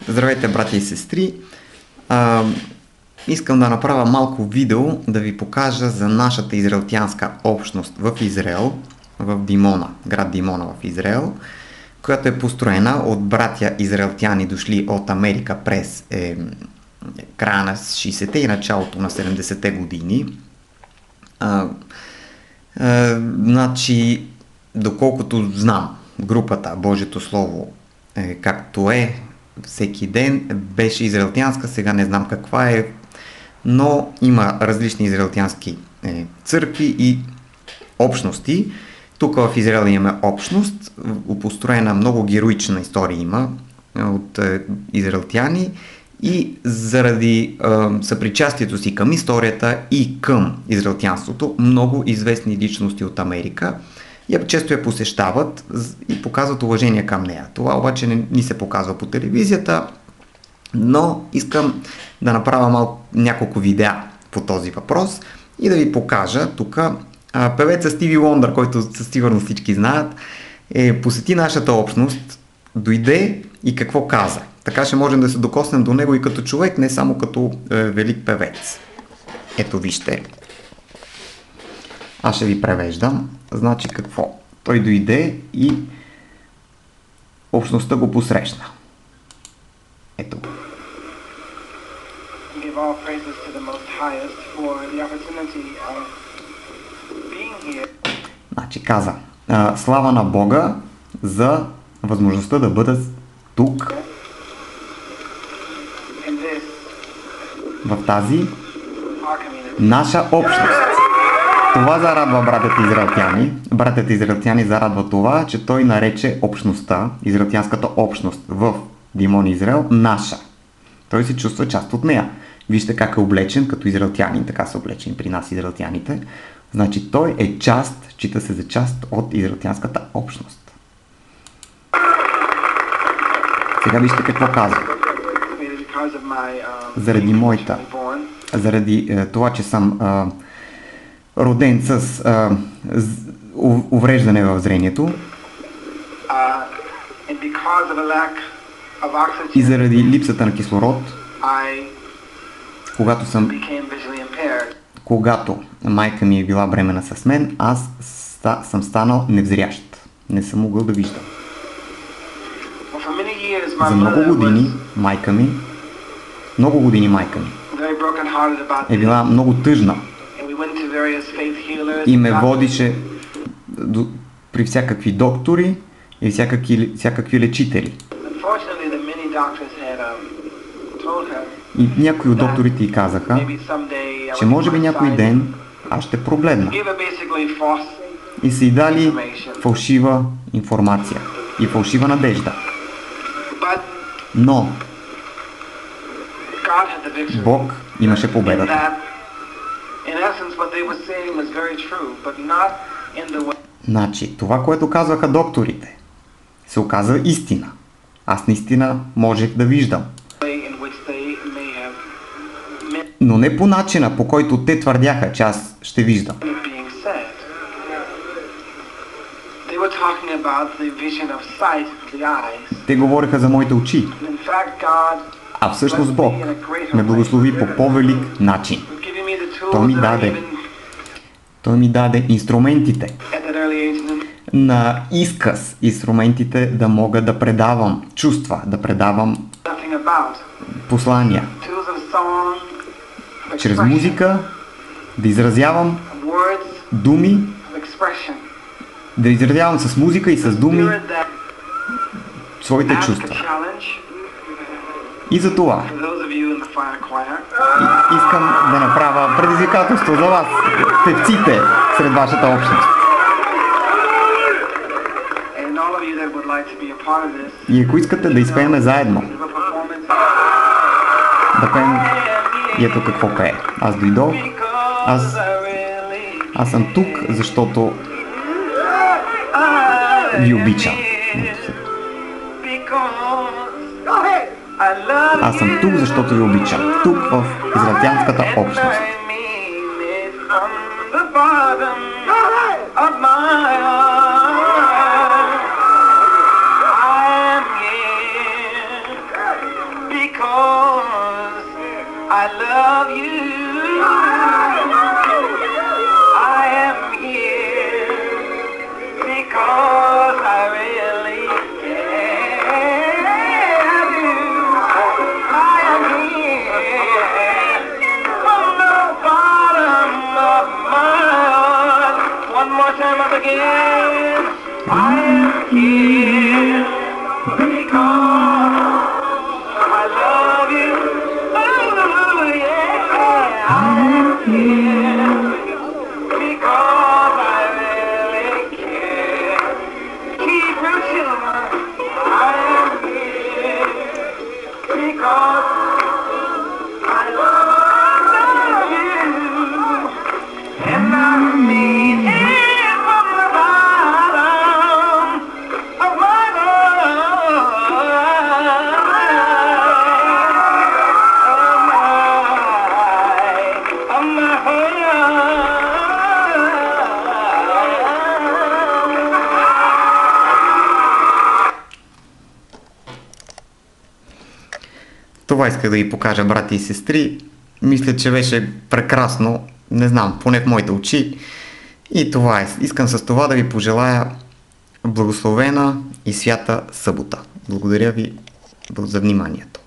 Здравейте, братя и сестри! Искам да направя малко видео да ви покажа за нашата израелтянска общност в Израел, в Димона, град Димона в Израел, която е построена от братя израелтяни, дошли от Америка през края на 60-те и началото на 70-те години. Значи, доколкото знам, групата Божието Слово, както е всеки ден, беше израелтянска, сега не знам каква е, но има различни израелтянски църкви и общности. Тук в Израел имаме общност, построена много героична история има от израелтяни и заради съпричастието си към историята и към израелтянството, много известни личности от Америка често я посещават и показват уважение към нея. Това обаче не ни се показва по телевизията, но искам да направя няколко видеа по този въпрос и да ви покажа тук. Певеца Стиви Уондър, който със сигурност всички знаят, посети нашата общност, дойде и какво каза. Така ще можем да се докоснем до него и като човек, не само като велик певец. Ето вижте. Аз ще ви превеждам. Значи какво? Той дойде и общността го посрещна. Ето го. Значи каза, слава на Бога за възможността да бъда тук, в тази наша общност. Това зарадва братята израелтяни. Братята израелтяни зарадва това, че той нарече общността, израелтянската общност в Димон, Израел, наша. Той се чувства част от нея. Вижте как е облечен като израелтянин, така са облечени при нас израелтяните. Значи той е част, счита се за част от израелтянската общност. Сега вижте какво казва. Заради това, че съм роден с увреждане в зрението и заради липсата на кислород, когато майка ми е била бремена с мен, аз съм станал невзрящ. Не съм могъл да виждам. За много години майка ми е била много тъжна и ме водише при всякакви доктори и всякакви лечители. И някои от докторите й казаха, че може би някой ден аз ще прогледна. И са й дали фалшива информация и фалшива надежда. Но Бог имаше победата. Значи, това, което казваха докторите, се оказа истина. Аз наистина можех да виждам. Но не по начина, по който те твърдяха, че аз ще виждам. Те говориха за моите очи. А всъщност Бог ме благослови по по-велик начин. Той ми даде инструментите на изказ, инструментите да мога да предавам чувства, да предавам послания. Чрез музика да изразявам думи, да изразявам с музика и с думи своите чувства. И за това искам да направя предизвикателство за вас, певците сред вашата общност. И ако искате да изпеем заедно, да пеем и ето какво пее. Аз дойдох, аз съм тук, защото ви обичам. Аз съм тук, защото ви обичам. Тук в израелтянската общност. because I love you. I am here because I really care. I am here from the bottom of my heart. One more time up again. I am here because I love you. Ooh, yeah. I am here because I really care. Keep your children. I am here because I love you. And I mean it from the bottom of my Това исках да ви покажа, брати и сестри. Мисля, че беше прекрасно. Не знам, поне в моите очи. И това е. Искам с това да ви пожелая благословена и свята събота. Благодаря ви за вниманието.